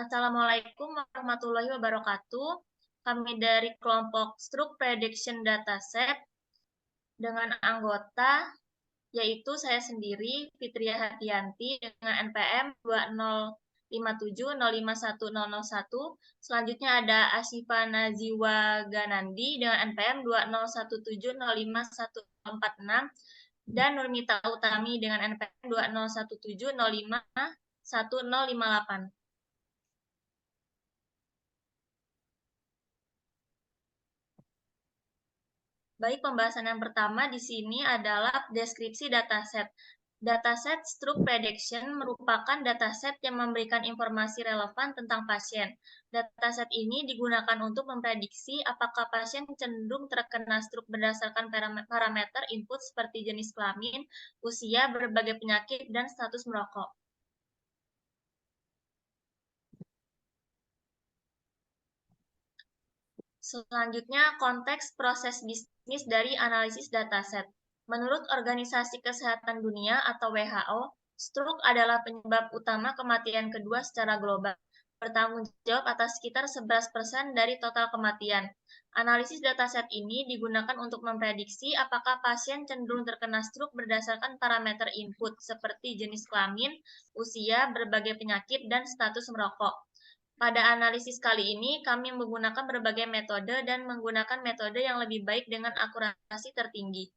Assalamualaikum warahmatullahi wabarakatuh. Kami dari kelompok Struk Prediction Dataset dengan anggota yaitu saya sendiri Fitria Hatianti dengan NPM 2057051001. Selanjutnya ada Asifa Naziwa Ganandi dengan NPM 2017051046 dan Nurmita Utami dengan NPM 2017051058. Baik, pembahasan yang pertama di sini adalah deskripsi dataset. Dataset Struk Prediction merupakan dataset yang memberikan informasi relevan tentang pasien. Dataset ini digunakan untuk memprediksi apakah pasien cenderung terkena struk berdasarkan parameter input seperti jenis kelamin, usia, berbagai penyakit, dan status merokok. Selanjutnya, konteks proses bisnis dari analisis dataset. Menurut Organisasi Kesehatan Dunia atau WHO, stroke adalah penyebab utama kematian kedua secara global, bertanggung jawab atas sekitar 11% dari total kematian. Analisis dataset ini digunakan untuk memprediksi apakah pasien cenderung terkena stroke berdasarkan parameter input seperti jenis kelamin, usia, berbagai penyakit, dan status merokok. Pada analisis kali ini, kami menggunakan berbagai metode dan menggunakan metode yang lebih baik dengan akurasi tertinggi.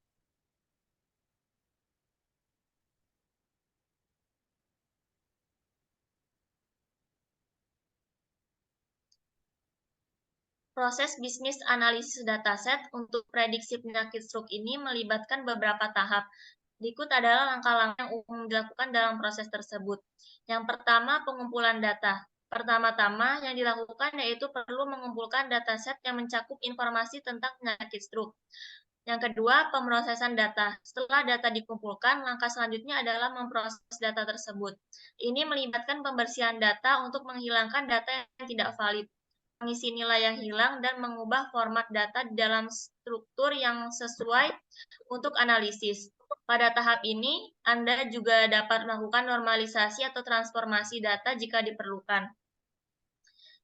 Proses bisnis analisis dataset untuk prediksi penyakit stroke ini melibatkan beberapa tahap. Berikut adalah langkah-langkah yang umum dilakukan dalam proses tersebut. Yang pertama, pengumpulan data. Pertama-tama yang dilakukan yaitu perlu mengumpulkan dataset yang mencakup informasi tentang penyakit stroke. Yang kedua, pemrosesan data. Setelah data dikumpulkan, langkah selanjutnya adalah memproses data tersebut. Ini melibatkan pembersihan data untuk menghilangkan data yang tidak valid, mengisi nilai yang hilang, dan mengubah format data di dalam struktur yang sesuai untuk analisis. Pada tahap ini, Anda juga dapat melakukan normalisasi atau transformasi data jika diperlukan.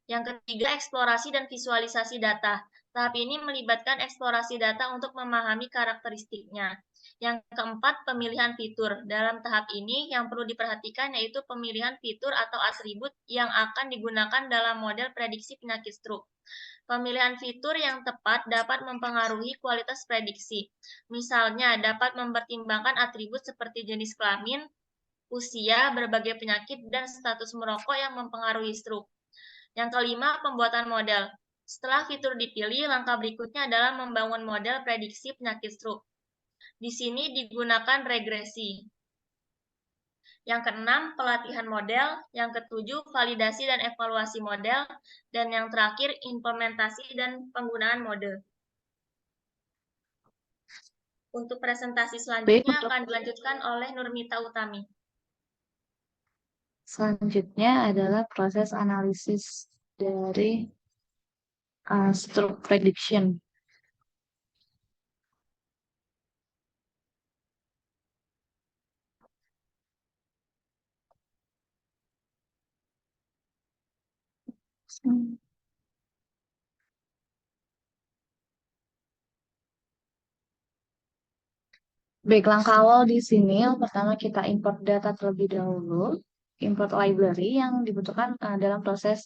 Yang ketiga, eksplorasi dan visualisasi data. Tahap ini melibatkan eksplorasi data untuk memahami karakteristiknya. Yang keempat, pemilihan fitur. Dalam tahap ini, yang perlu diperhatikan yaitu pemilihan fitur atau atribut yang akan digunakan dalam model prediksi penyakit stroke. Pemilihan fitur yang tepat dapat mempengaruhi kualitas prediksi. Misalnya, dapat mempertimbangkan atribut seperti jenis kelamin, usia, berbagai penyakit, dan status merokok yang mempengaruhi stroke. Yang kelima, pembuatan model. Setelah fitur dipilih, langkah berikutnya adalah membangun model prediksi penyakit stroke. Di sini digunakan regresi. Yang keenam, pelatihan model. Yang ketujuh, validasi dan evaluasi model. Dan yang terakhir, implementasi dan penggunaan model. Untuk presentasi selanjutnya akan dilanjutkan oleh Nurmita Utami. Selanjutnya adalah proses analisis dari stroke prediction. Baik, langkah awal di sini yang pertama kita import data terlebih dahulu, import library yang dibutuhkan dalam proses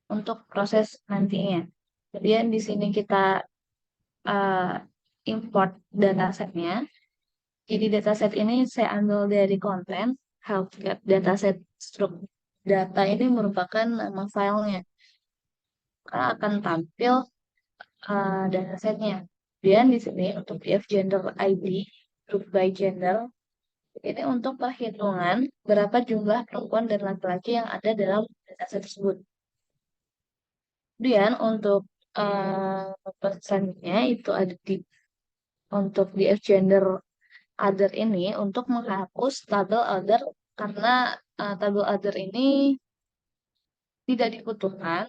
untuk proses nantinya. Kemudian di sini kita import datasetnya. Jadi dataset ini saya ambil dari konten healthcare dataset stroke. Data ini merupakan nama filenya. Karena akan tampil datasetnya. Dan di sini untuk PF gender ID, group by gender, ini untuk perhitungan berapa jumlah perempuan dan laki-laki yang ada dalam dataset tersebut. Kemudian untuk persennya itu ada di untuk DF gender other ini untuk menghapus tabel other karena tabel other ini tidak dibutuhkan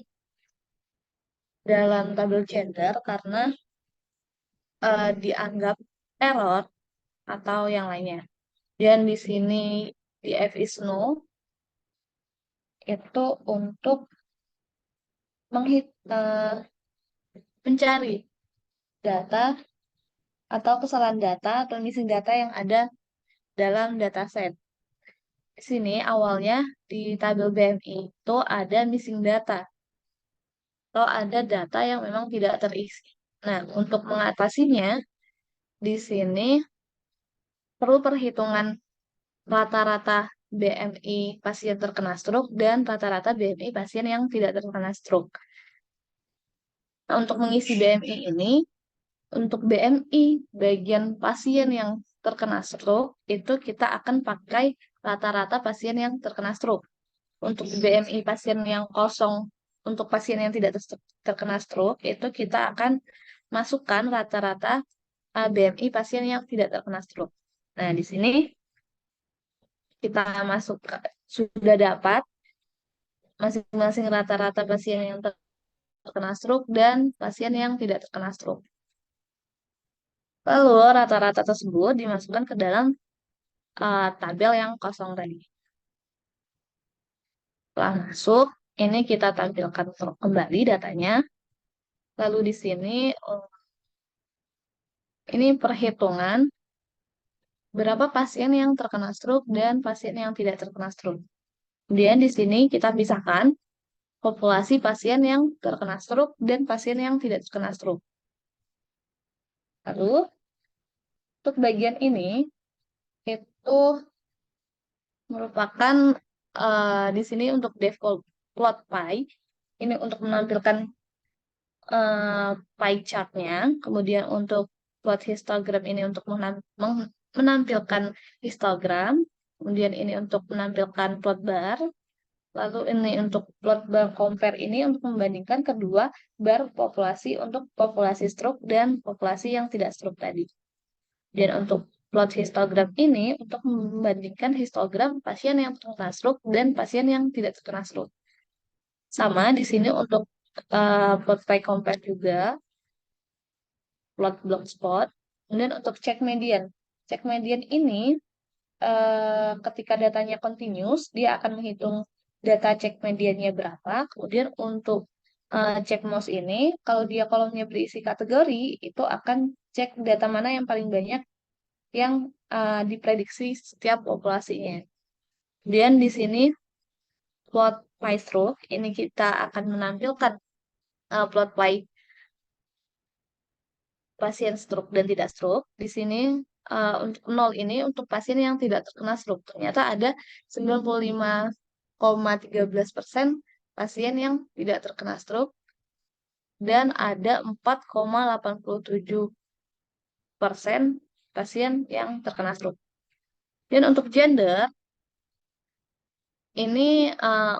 dalam tabel gender karena dianggap error atau yang lainnya. Dan di sini DF is no itu untuk mencari data atau kesalahan data atau missing data yang ada dalam dataset. Di sini awalnya di tabel BMI itu ada missing data atau ada data yang memang tidak terisi. Nah, untuk mengatasinya, di sini perlu perhitungan rata-rata BMI pasien terkena stroke dan rata-rata BMI pasien yang tidak terkena stroke. Nah, untuk mengisi BMI ini, untuk BMI bagian pasien yang terkena stroke, itu kita akan pakai rata-rata pasien yang terkena stroke. Untuk BMI pasien yang kosong, untuk pasien yang tidak terkena stroke, itu kita akan masukkan rata-rata BMI pasien yang tidak terkena stroke. Nah, di sini kita masuk sudah dapat masing-masing rata-rata pasien yang terkena stroke dan pasien yang tidak terkena stroke. Lalu rata-rata tersebut dimasukkan ke dalam tabel yang kosong tadi. Setelah masuk, ini kita tampilkan kembali datanya. Lalu di sini ini perhitungan berapa pasien yang terkena stroke dan pasien yang tidak terkena stroke. Kemudian di sini kita pisahkan populasi pasien yang terkena stroke dan pasien yang tidak terkena stroke. Lalu untuk bagian ini itu merupakan di sini untuk default plot pie ini untuk menampilkan pie chartnya, kemudian untuk plot histogram ini untuk menampilkan histogram, kemudian ini untuk menampilkan plot bar, lalu ini untuk plot bar compare ini untuk membandingkan kedua bar populasi untuk populasi stroke dan populasi yang tidak stroke tadi. Dan untuk plot histogram ini untuk membandingkan histogram pasien yang terkena stroke dan pasien yang tidak terkena stroke. Sama di sini untuk plot pie compare juga, plot block spot. Kemudian untuk cek median. Cek median ini ketika datanya continuous, dia akan menghitung data cek mediannya berapa. Kemudian untuk cek mouse ini, kalau dia kolomnya berisi kategori, itu akan cek data mana yang paling banyak yang diprediksi setiap populasinya. Kemudian di sini plot pie stroke, ini kita akan menampilkan plot pie pasien stroke dan tidak stroke. Di sini untuk 0 ini untuk pasien yang tidak terkena stroke. Ternyata ada 95,13% pasien yang tidak terkena stroke dan ada 4,87% pasien yang terkena stroke. Dan untuk gender, ini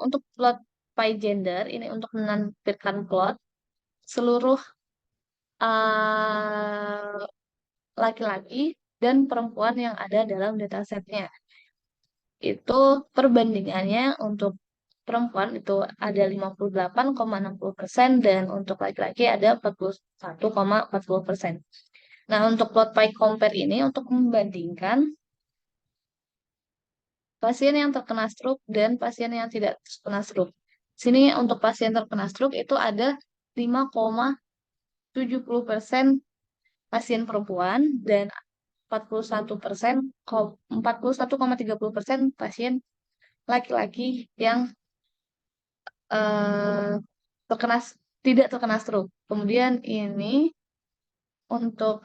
untuk plot pie gender, ini untuk menampilkan plot seluruh laki-laki dan perempuan yang ada dalam datasetnya. Itu perbandingannya untuk perempuan itu ada 58,60% dan untuk laki-laki ada 41,40%. Nah, untuk plot pie compare ini untuk membandingkan pasien yang terkena stroke dan pasien yang tidak terkena stroke. Sini untuk pasien terkena stroke itu ada 5,70% pasien perempuan dan 41%, 41,30% pasien laki-laki yang eh, terkena tidak terkena stroke. Kemudian ini untuk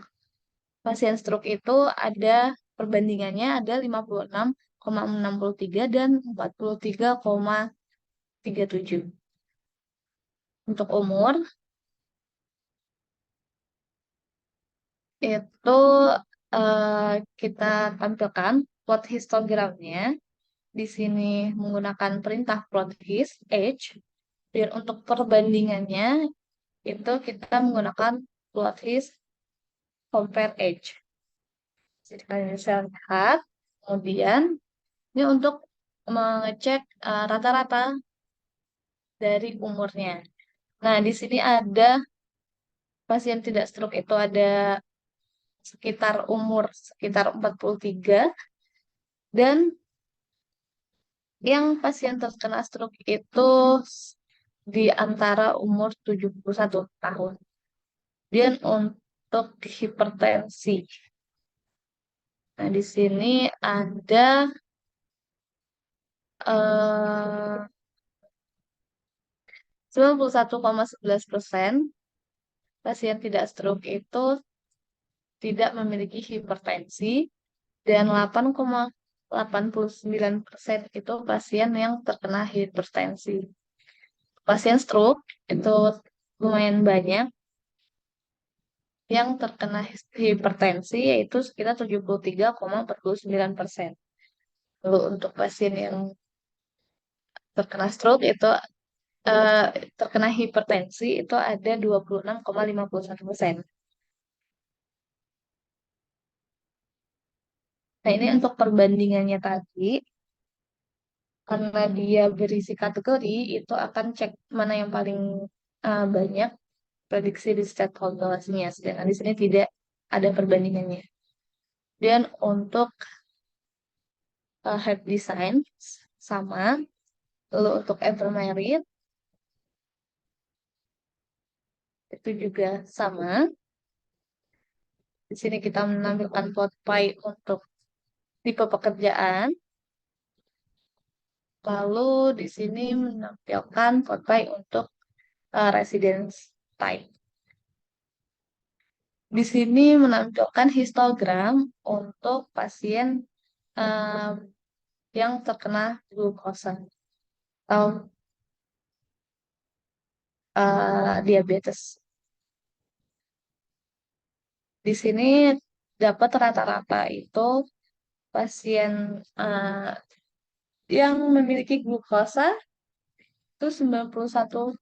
pasien stroke itu ada perbandingannya ada 56,63 dan 43,37. Untuk umur itu kita tampilkan plot histogramnya. Di sini menggunakan perintah plot hist age. Dan untuk perbandingannya itu kita menggunakan plot hist compare age. Jadi kalian bisa lihat. Kemudian ini untuk mengecek rata-rata dari umurnya. Nah, di sini ada pasien tidak stroke itu ada sekitar umur sekitar 43 dan Yang pasien terkena stroke itu di antara umur 71 tahun. Dan untuk hipertensi. Nah, di sini ada 91,11% pasien tidak stroke itu tidak memiliki hipertensi dan 8,89% itu pasien yang terkena hipertensi. Pasien stroke itu lumayan banyak yang terkena hipertensi yaitu sekitar 73,49%. Lalu untuk pasien yang terkena stroke itu eh, terkena hipertensi itu ada 26,51%. Nah, ini untuk perbandingannya tadi, karena dia berisi kategori, itu akan cek mana yang paling banyak prediksi di stakeholdersnya. Sedangkan di sini tidak ada perbandingannya. Dan untuk head design sama, lalu untuk Evermerit itu juga sama. Di sini kita menampilkan plot pie untuk tipe pekerjaan. Lalu di sini menampilkan plot pie untuk residence type. Di sini menampilkan histogram untuk pasien um, yang terkena glukosa atau diabetes. Di sini dapat rata-rata itu pasien yang memiliki glukosa itu 91,4.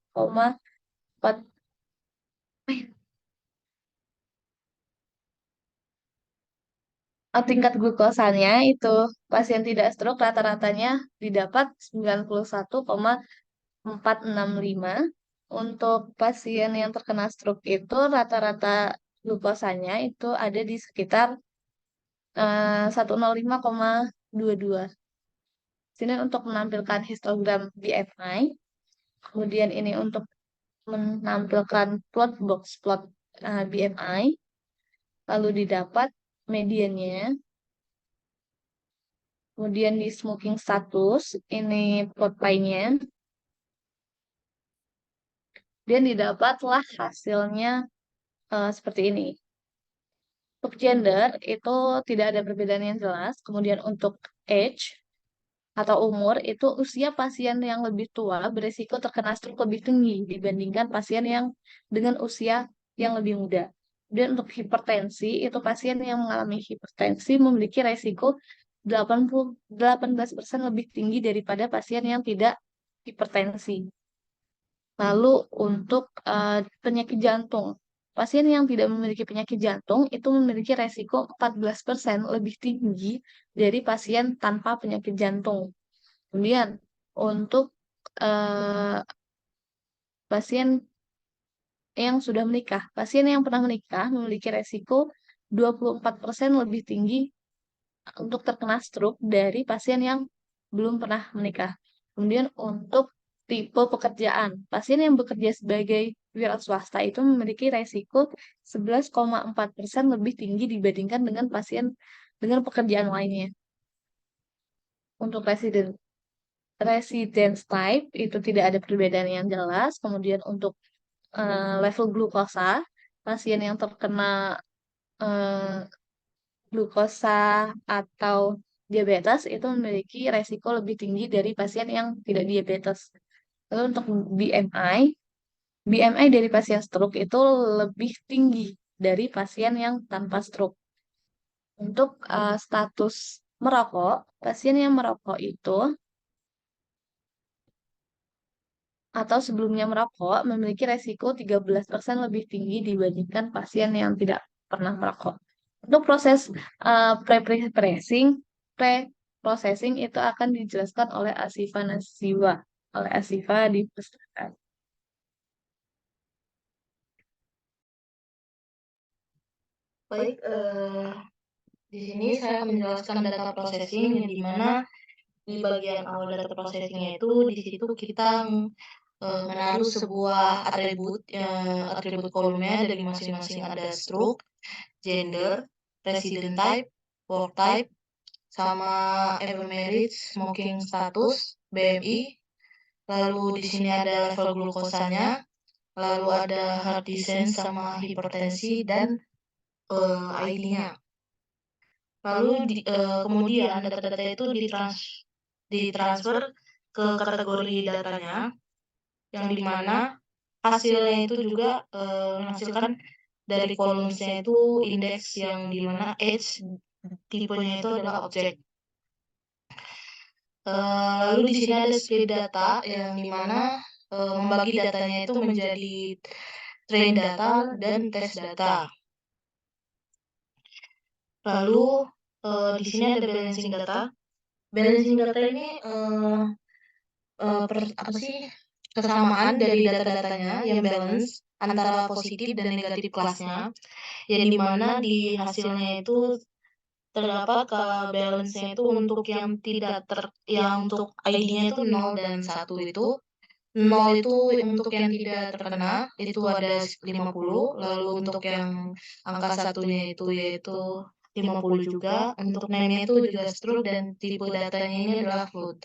Tingkat glukosanya itu pasien tidak stroke rata-ratanya didapat 91,465. Untuk pasien yang terkena stroke itu rata-rata glukosanya itu ada di sekitar 105,22. Sini untuk menampilkan histogram BMI. Kemudian ini untuk menampilkan plot box plot BMI. Lalu didapat mediannya. Kemudian di smoking status, ini plot pie-nya. Dan didapatlah hasilnya seperti ini. Untuk gender itu tidak ada perbedaan yang jelas. Kemudian untuk age atau umur itu usia pasien yang lebih tua beresiko terkena stroke lebih tinggi dibandingkan pasien yang dengan usia yang lebih muda. Dan untuk hipertensi itu pasien yang mengalami hipertensi memiliki resiko 18% lebih tinggi daripada pasien yang tidak hipertensi. Lalu untuk penyakit jantung, pasien yang tidak memiliki penyakit jantung itu memiliki resiko 14% lebih tinggi dari pasien tanpa penyakit jantung. Kemudian untuk eh, pasien yang sudah menikah, pasien yang pernah menikah memiliki resiko 24% lebih tinggi untuk terkena stroke dari pasien yang belum pernah menikah. Kemudian untuk tipe pekerjaan, pasien yang bekerja sebagai wira swasta itu memiliki resiko 11,4% lebih tinggi dibandingkan dengan pasien dengan pekerjaan lainnya. Untuk residence type itu tidak ada perbedaan yang jelas. Kemudian untuk level glukosa, pasien yang terkena eh, glukosa atau diabetes itu memiliki resiko lebih tinggi dari pasien yang tidak diabetes. Lalu untuk BMI, BMI dari pasien stroke itu lebih tinggi dari pasien yang tanpa stroke. Untuk status merokok, pasien yang merokok itu atau sebelumnya merokok memiliki resiko 13% lebih tinggi dibandingkan pasien yang tidak pernah merokok. Untuk proses pre-processing, pre-processing itu akan dijelaskan oleh Asifa Nasiwa, oleh Asifa di persilakan. Baik, di sini saya akan menjelaskan data processing yang di mana di bagian awal data processing-nya itu, di situ kita menaruh sebuah atribut kolomnya dari masing-masing ada stroke, gender, resident type, work type, sama ever married, smoking status, BMI, lalu di sini ada level glukosanya, lalu ada heart disease sama hipertensi dan ID-nya. Lalu kemudian data-data itu ditransfer ke kategori datanya, yang dimana hasilnya itu juga menghasilkan dari kolomnya itu indeks yang dimana H tipenya itu adalah objek. Lalu di sini ada split data yang dimana membagi datanya itu menjadi train data dan test data. Lalu di sini ada balancing data. Balancing data ini apa sih kesamaan dari data-datanya yang balance antara positif dan negatif kelasnya, yang dimana di hasilnya itu terdapat kalau balance-nya itu untuk yang tidak yang untuk ID-nya itu 0 dan 1 itu 0 itu untuk yang tidak terkena itu ada 50, lalu untuk yang angka satunya itu yaitu 50 juga, untuk name-nya itu juga stroke dan tipe datanya ini adalah float.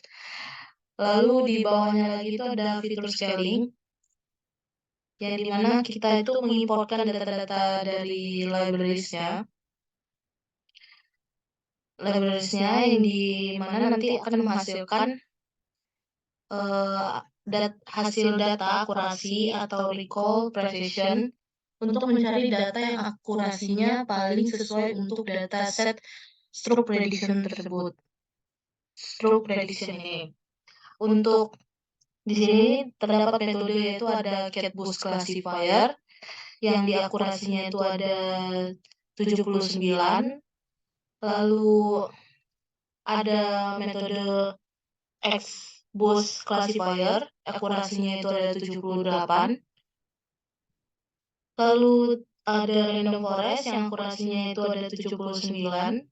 Lalu di bawahnya lagi itu ada fitur scaling, yang dimana kita itu mengimportkan data-data dari librariesnya yang dimana nanti akan menghasilkan hasil data akurasi atau recall precision untuk mencari data yang akurasinya paling sesuai untuk data set stroke prediction tersebut. Stroke prediction ini. Untuk di sini terdapat metode yaitu ada CatBoost Classifier yang di akurasinya itu ada 79, lalu ada metode XBoost Classifier, akurasinya itu ada 78, lalu ada Random Forest yang akurasinya itu ada 79,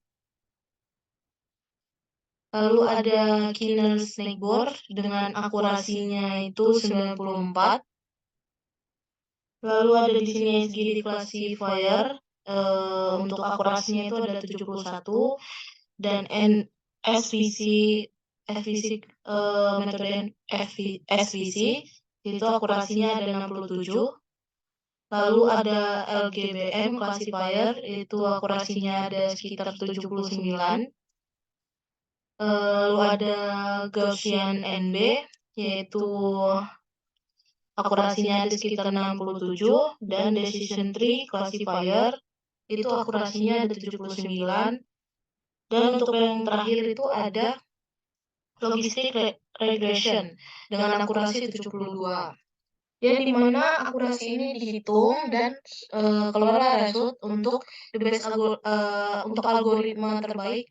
lalu ada Keener Snakeboard dengan akurasinya itu 94, lalu ada di sini SGD Classifier untuk akurasinya itu ada 71, dan SVC metode SVC itu akurasinya ada 67. Lalu ada LGBM classifier itu akurasinya ada sekitar 79. Lalu ada Gaussian NB yaitu akurasinya ada sekitar 67, dan Decision Tree Classifier itu akurasinya ada 79. Dan untuk yang terakhir itu ada Logistic Regression dengan akurasi 72. Ya, di mana akurasi ini dihitung dan keluarlah result untuk untuk algoritma terbaik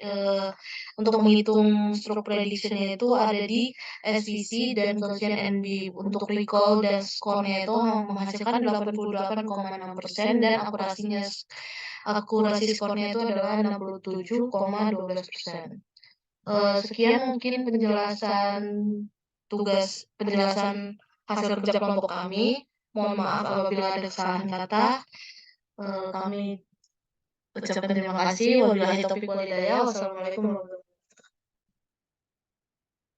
untuk menghitung stroke prediction-nya itu ada di SVC dan Gaussian NB. Untuk recall dan score-nya itu menghasilkan 88,6% dan akurasi skornya itu adalah 67,12%. Sekian mungkin penjelasan hasil kerja kelompok kami. Mohon maaf apabila ada kesalahan kata. Kami ucapkan terima kasih. Wabillahi taufiq wal hidayah. Wassalamualaikum warahmatullahi wabarakatuh.